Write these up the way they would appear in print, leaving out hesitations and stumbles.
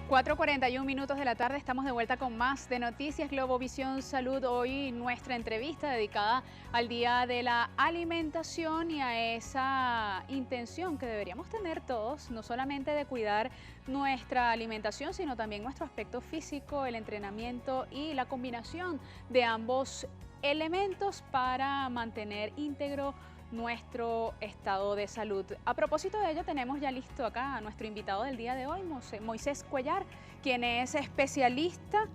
4:41 de la tarde, estamos de vuelta con más de Noticias Globovisión Salud. Hoy nuestra entrevista dedicada al Día de la Alimentación y a esa intención que deberíamos tener todos, no solamente de cuidar nuestra alimentación, sino también nuestro aspecto físico, el entrenamiento y la combinación de ambos elementos para mantener íntegro nuestro estado de salud. A propósito de ello, tenemos ya listo acá a nuestro invitado del día de hoy, Moisés Cuellar, quien es especialista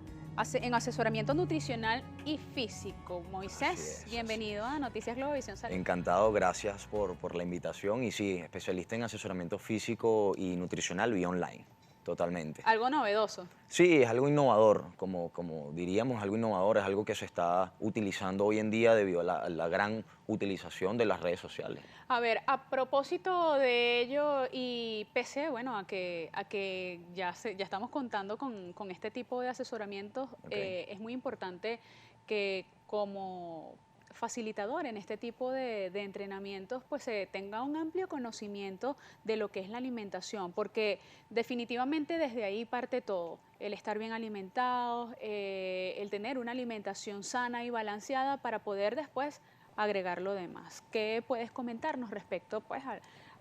en asesoramiento nutricional y físico. Moisés, bienvenido a Noticias Globovisión Salud. Encantado, gracias por la invitación. Y sí, especialista en asesoramiento físico y nutricional vía online, totalmente. Algo novedoso. Sí, es algo innovador, como diríamos, algo innovador, es algo que se está utilizando hoy en día debido a la gran utilización de las redes sociales. A ver, a propósito de ello y pese, bueno, a que ya estamos contando con este tipo de asesoramientos, Ok. es muy importante que como facilitador en este tipo de entrenamientos, pues se tenga un amplio conocimiento de lo que es la alimentación, porque definitivamente desde ahí parte todo, el estar bien alimentados, el tener una alimentación sana y balanceada para poder después agregar lo demás. ¿Qué puedes comentarnos respecto pues,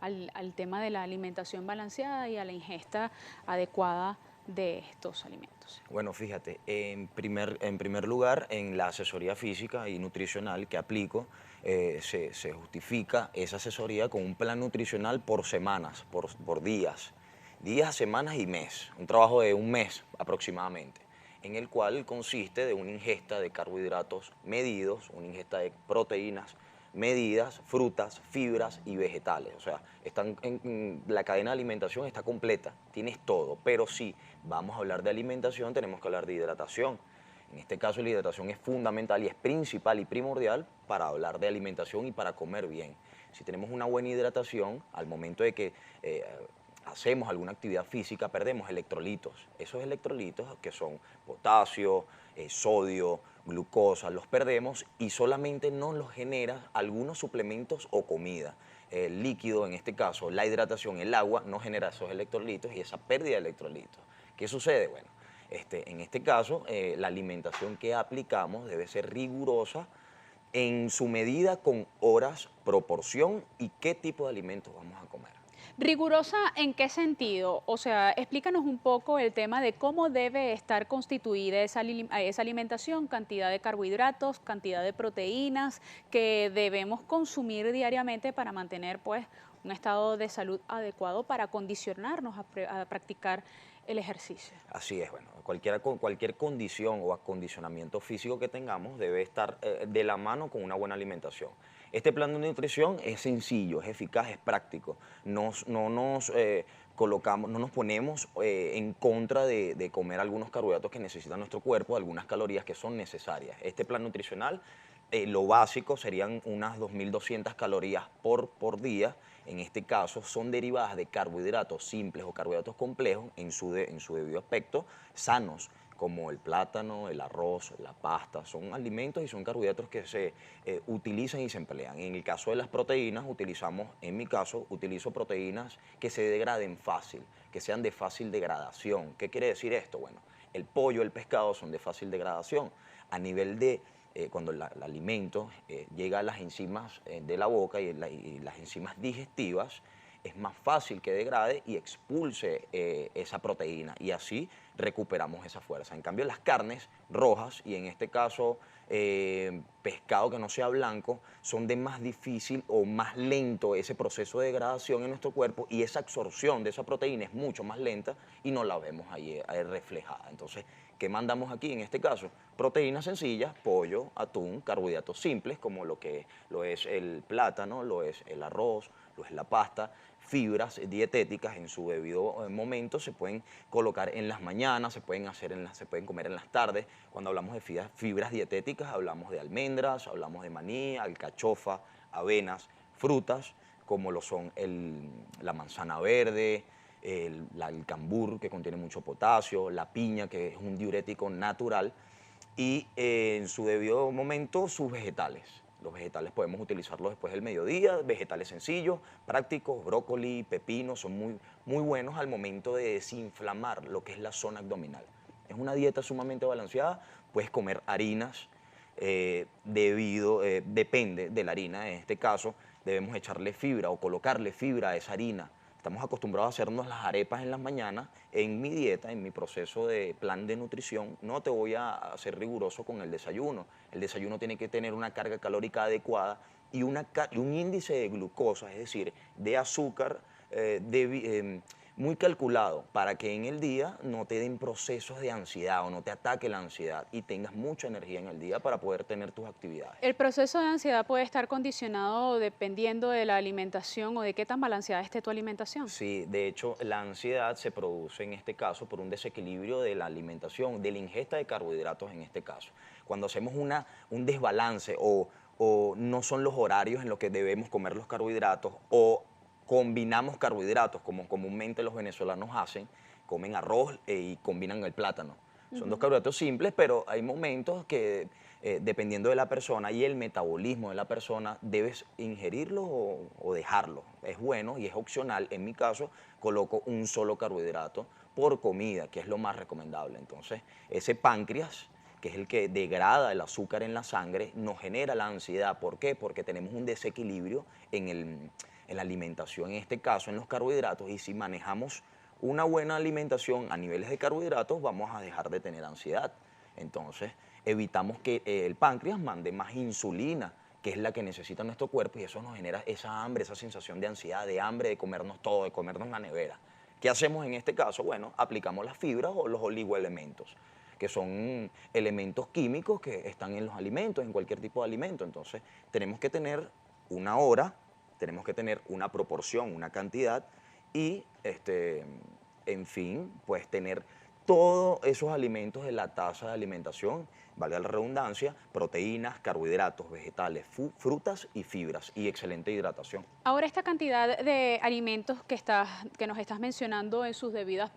al tema de la alimentación balanceada y a la ingesta adecuada de estos alimentos? Bueno, fíjate, en primer lugar, en la asesoría física y nutricional que aplico, se justifica esa asesoría con un plan nutricional por semanas, por días, semanas y mes, un trabajo de un mes aproximadamente, en el cual consiste de una ingesta de carbohidratos medidos, una ingesta de proteínas medidas, frutas, fibras y vegetales. O sea, la cadena de alimentación está completa, tienes todo, pero si vamos a hablar de alimentación, tenemos que hablar de hidratación. En este caso, la hidratación es fundamental y es principal y primordial para hablar de alimentación y para comer bien. Si tenemos una buena hidratación, al momento de que hacemos alguna actividad física, perdemos electrolitos. Esos electrolitos que son potasio, sodio, glucosa, los perdemos y solamente nos los genera algunos suplementos o comida. El líquido, en este caso, la hidratación, el agua, no genera esos electrolitos y esa pérdida de electrolitos. ¿Qué sucede? Bueno, en este caso, la alimentación que aplicamos debe ser rigurosa en su medida con horas, proporción y qué tipo de alimentos vamos a comer. ¿Rigurosa en qué sentido? O sea, explícanos un poco el tema de cómo debe estar constituida esa alimentación, cantidad de carbohidratos, cantidad de proteínas que debemos consumir diariamente para mantener pues un estado de salud adecuado para condicionarnos a practicar el ejercicio. Así es, bueno, cualquier condición o acondicionamiento físico que tengamos debe estar de la mano con una buena alimentación. Este plan de nutrición es sencillo, es eficaz, es práctico. No nos ponemos en contra de comer algunos carbohidratos que necesita nuestro cuerpo, algunas calorías que son necesarias. Este plan nutricional, lo básico serían unas 2.200 calorías por día. En este caso son derivadas de carbohidratos simples o carbohidratos complejos en su debido aspecto, sanos, como el plátano, el arroz, la pasta. Son alimentos y son carbohidratos que se utilizan y se emplean. En el caso de las proteínas, en mi caso, utilizo proteínas que se degraden fácil, que sean de fácil degradación. ¿Qué quiere decir esto? Bueno, el pollo, el pescado son de fácil degradación. A nivel de cuando el alimento llega a las enzimas de la boca y las enzimas digestivas, es más fácil que degrade y expulse esa proteína y así recuperamos esa fuerza. En cambio, las carnes rojas, y en este caso pescado que no sea blanco, son de más difícil o más lento ese proceso de degradación en nuestro cuerpo y esa absorción de esa proteína es mucho más lenta y no la vemos ahí reflejada. Entonces, ¿qué mandamos aquí en este caso? Proteínas sencillas, pollo, atún, carbohidratos simples como lo que lo es el plátano, lo es el arroz, lo es la pasta, fibras dietéticas en su debido momento se pueden colocar en las mañanas, se pueden comer en las tardes. Cuando hablamos de fibras dietéticas hablamos de almendras, hablamos de maní, alcachofa, avenas, frutas como lo son la manzana verde, el cambur, que contiene mucho potasio, la piña, que es un diurético natural, y en su debido momento sus vegetales. Los vegetales podemos utilizarlos después del mediodía, vegetales sencillos, prácticos, brócoli, pepino, son muy buenos al momento de desinflamar lo que es la zona abdominal. Es una dieta sumamente balanceada, puedes comer harinas, depende de la harina, en este caso debemos echarle fibra o colocarle fibra a esa harina. Estamos acostumbrados a hacernos las arepas en las mañanas. En mi dieta, en mi proceso de plan de nutrición, no te voy a ser riguroso con el desayuno. El desayuno tiene que tener una carga calórica adecuada y un índice de glucosa, es decir, de azúcar, muy calculado para que en el día no te den procesos de ansiedad o no te ataque la ansiedad y tengas mucha energía en el día para poder tener tus actividades. El proceso de ansiedad puede estar condicionado dependiendo de la alimentación o de qué tan balanceada esté tu alimentación. Sí, de hecho, la ansiedad se produce en este caso por un desequilibrio de la alimentación, de la ingesta de carbohidratos en este caso. Cuando hacemos un desbalance o no son los horarios en los que debemos comer los carbohidratos o combinamos carbohidratos, como comúnmente los venezolanos hacen, comen arroz y combinan el plátano. Son dos carbohidratos simples, pero hay momentos que, dependiendo de la persona y el metabolismo de la persona, debes ingerirlo o dejarlo. Es bueno y es opcional. En mi caso, coloco un solo carbohidrato por comida, que es lo más recomendable. Entonces, ese páncreas, que es el que degrada el azúcar en la sangre, nos genera la ansiedad. ¿Por qué? Porque tenemos un desequilibrio en la alimentación, en este caso en los carbohidratos, y si manejamos una buena alimentación a niveles de carbohidratos, vamos a dejar de tener ansiedad. Entonces, evitamos que el páncreas mande más insulina, que es la que necesita nuestro cuerpo, y eso nos genera esa hambre, esa sensación de ansiedad, de hambre, de comernos todo, de comernos la nevera. ¿Qué hacemos en este caso? Bueno, aplicamos las fibras o los oligoelementos, que son elementos químicos que están en los alimentos, en cualquier tipo de alimento. Entonces, tenemos que tener una hora, tenemos que tener una proporción, una cantidad y, en fin, pues tener todos esos alimentos de la tasa de alimentación, valga la redundancia, proteínas, carbohidratos, vegetales, frutas y fibras y excelente hidratación. Ahora, esta cantidad de alimentos que nos estás mencionando en sus debidas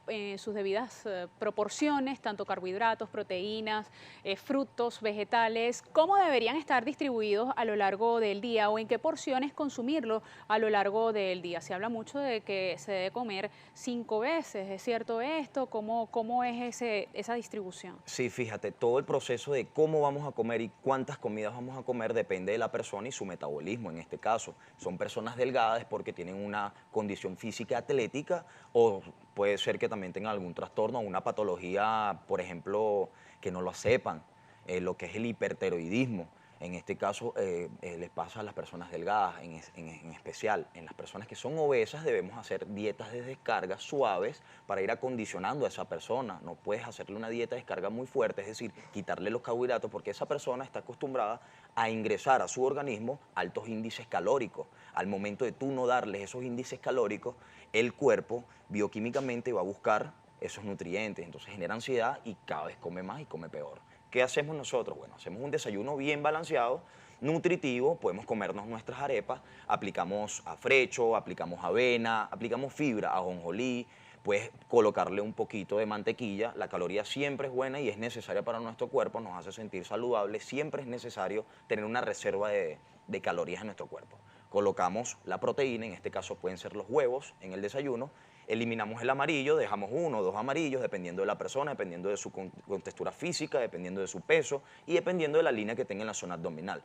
proporciones, tanto carbohidratos, proteínas, frutos, vegetales, ¿cómo deberían estar distribuidos a lo largo del día o en qué porciones consumirlo a lo largo del día? Se habla mucho de que se debe comer 5 veces, ¿es cierto esto? ¿Cómo es esa distribución? Sí, fíjate, todo el proceso de cómo vamos a comer y cuántas comidas vamos a comer depende de la persona y su metabolismo en este caso. Son personas delgadas porque tienen una condición física atlética o puede ser que también tengan algún trastorno o una patología, por ejemplo, que no lo sepan, lo que es el hipertiroidismo. En este caso les pasa a las personas delgadas en especial. En las personas que son obesas debemos hacer dietas de descarga suaves para ir acondicionando a esa persona. No puedes hacerle una dieta de descarga muy fuerte, es decir, quitarle los carbohidratos porque esa persona está acostumbrada a ingresar a su organismo altos índices calóricos. Al momento de tú no darles esos índices calóricos, el cuerpo bioquímicamente va a buscar esos nutrientes, entonces genera ansiedad y cada vez come más y come peor. ¿Qué hacemos nosotros? Bueno, hacemos un desayuno bien balanceado, nutritivo, podemos comernos nuestras arepas, aplicamos afrecho, aplicamos avena, aplicamos fibra, ajonjolí, puedes colocarle un poquito de mantequilla, la caloría siempre es buena y es necesaria para nuestro cuerpo, nos hace sentir saludable, siempre es necesario tener una reserva de calorías en nuestro cuerpo. Colocamos la proteína, en este caso pueden ser los huevos en el desayuno, eliminamos el amarillo, dejamos 1 o 2 amarillos, dependiendo de la persona, dependiendo de su contextura física, dependiendo de su peso y dependiendo de la línea que tenga en la zona abdominal.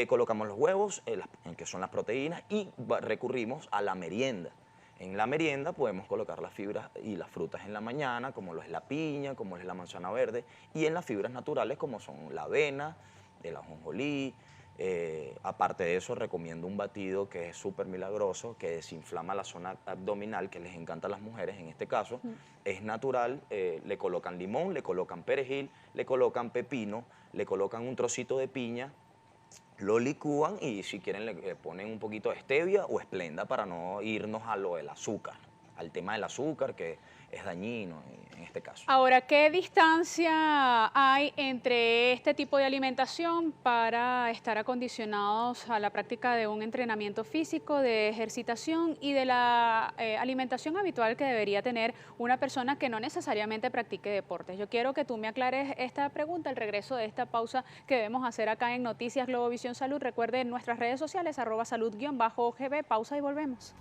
Colocamos los huevos, que son las proteínas, y recurrimos a la merienda. En la merienda podemos colocar las fibras y las frutas en la mañana, como lo es la piña, como es la manzana verde, y en las fibras naturales, como son la avena, el ajonjolí. Aparte de eso, recomiendo un batido que es súper milagroso, que desinflama la zona abdominal, que les encanta a las mujeres en este caso. Es natural, le colocan limón, le colocan perejil, le colocan pepino, le colocan un trocito de piña, lo licúan y si quieren le ponen un poquito de stevia o esplenda para no irnos a lo del azúcar. al tema del azúcar, que es dañino en este caso. Ahora, ¿qué distancia hay entre este tipo de alimentación para estar acondicionados a la práctica de un entrenamiento físico, de ejercitación y de la alimentación habitual que debería tener una persona que no necesariamente practique deportes? Yo quiero que tú me aclares esta pregunta al regreso de esta pausa que debemos hacer acá en Noticias Globovisión Salud. Recuerden nuestras redes sociales, @salud_ogb. Pausa y volvemos.